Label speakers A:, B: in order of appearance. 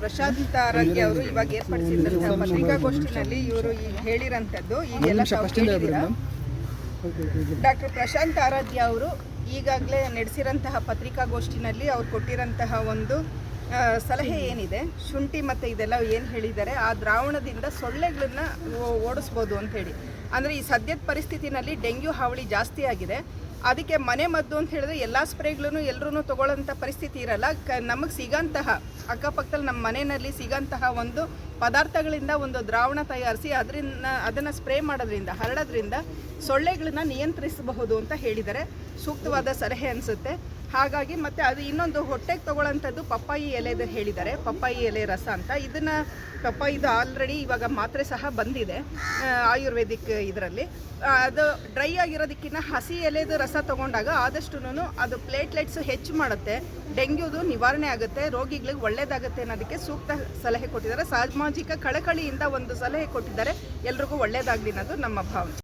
A: ಪ್ರಶಾಂತ್ ಆರಾಧ್ಯ ಅವರು ಇವಾಗ ಏರ್ಪಡಿಸಿದಂತಹ ಪತ್ರಿಕಾಗೋಷ್ಠಿನಲ್ಲಿ ಇವರು ಈಗ ಹೇಳಿರೋಂಥದ್ದು ಈಗೆಲ್ಲ ಡಾಕ್ಟರ್ ಪ್ರಶಾಂತ್ ಆರಾಧ್ಯ ಅವರು ಈಗಾಗಲೇ ನಡೆಸಿರೋಂತಹ ಪತ್ರಿಕಾಗೋಷ್ಠಿನಲ್ಲಿ ಅವ್ರು ಕೊಟ್ಟಿರೋಂತಹ ಒಂದು ಸಲಹೆ ಏನಿದೆ, ಶುಂಠಿ ಮತ್ತು ಇದೆಲ್ಲ ಏನು ಹೇಳಿದ್ದಾರೆ, ಆ ದ್ರಾವಣದಿಂದ ಸೊಳ್ಳೆಗಳನ್ನ ಓಡಿಸ್ಬೋದು ಅಂಥೇಳಿ. ಅಂದರೆ ಈ ಸದ್ಯದ ಪರಿಸ್ಥಿತಿನಲ್ಲಿ ಡೆಂಗ್ಯೂ ಹಾವಳಿ ಜಾಸ್ತಿ ಆಗಿದೆ. ಅದಕ್ಕೆ ಮನೆ ಮದ್ದು ಅಂತ ಹೇಳಿದ್ರೆ ಎಲ್ಲ ಸ್ಪ್ರೇಗಳನ್ನು ಎಲ್ಲರೂ ತೊಗೊಳ್ಳೋಂಥ ಪರಿಸ್ಥಿತಿ ಇರಲ್ಲ. ನಮಗೆ ಸಿಗೋಂತಹ ಅಕ್ಕಪಕ್ಕದಲ್ಲಿ ನಮ್ಮ ಮನೆಯಲ್ಲಿ ಸಿಗೋಂತಹ ಒಂದು ಪದಾರ್ಥಗಳಿಂದ ಒಂದು ದ್ರಾವಣ ತಯಾರಿಸಿ ಅದನ್ನು ಸ್ಪ್ರೇ ಮಾಡೋದ್ರಿಂದ ಹರಡೋದ್ರಿಂದ ಸೊಳ್ಳೆಗಳನ್ನ ನಿಯಂತ್ರಿಸಬಹುದು ಅಂತ ಹೇಳಿದ್ದಾರೆ. ಸೂಕ್ತವಾದ ಸಲಹೆ ಅನಿಸುತ್ತೆ. ಹಾಗಾಗಿ ಮತ್ತು ಅದು ಇನ್ನೊಂದು ಹೊಟ್ಟೆಗೆ ತೊಗೊಳ್ಳೋಂಥದ್ದು ಪಪ್ಪಾಯಿ ಎಲೆದು ಹೇಳಿದ್ದಾರೆ, ಪಪ್ಪಾಯಿ ಎಲೆ ರಸ ಅಂತ. ಇದನ್ನು ಪಪ್ಪಾಯಿದು ಆಲ್ರೆಡಿ ಇವಾಗ ಮಾತ್ರೆ ಸಹ ಬಂದಿದೆ ಆಯುರ್ವೇದಿಕ್ ಇದರಲ್ಲಿ. ಅದು ಡ್ರೈ ಆಗಿರೋದಕ್ಕಿಂತ ಹಸಿ ಎಲೆದು ರಸ ತೊಗೊಂಡಾಗ ಆದಷ್ಟು ಅದು ಪ್ಲೇಟ್ಲೆಟ್ಸ್ ಹೆಚ್ಚು ಮಾಡುತ್ತೆ, ಡೆಂಗ್ಯೂದು ನಿವಾರಣೆ ಆಗುತ್ತೆ, ರೋಗಿಗಳಿಗೆ ಒಳ್ಳೆಯದಾಗುತ್ತೆ ಅನ್ನೋದಕ್ಕೆ ಸೂಕ್ತ ಸಲಹೆ ಕೊಟ್ಟಿದ್ದಾರೆ. ಸಾಮಾಜಿಕ ಕಳಕಳಿಯಿಂದ ಒಂದು ಸಲಹೆ ಕೊಟ್ಟಿದ್ದಾರೆ. ಎಲ್ರಿಗೂ ಒಳ್ಳೆಯದಾಗಲಿ ಅನ್ನೋದು ನಮ್ಮ ಭಾವನೆ.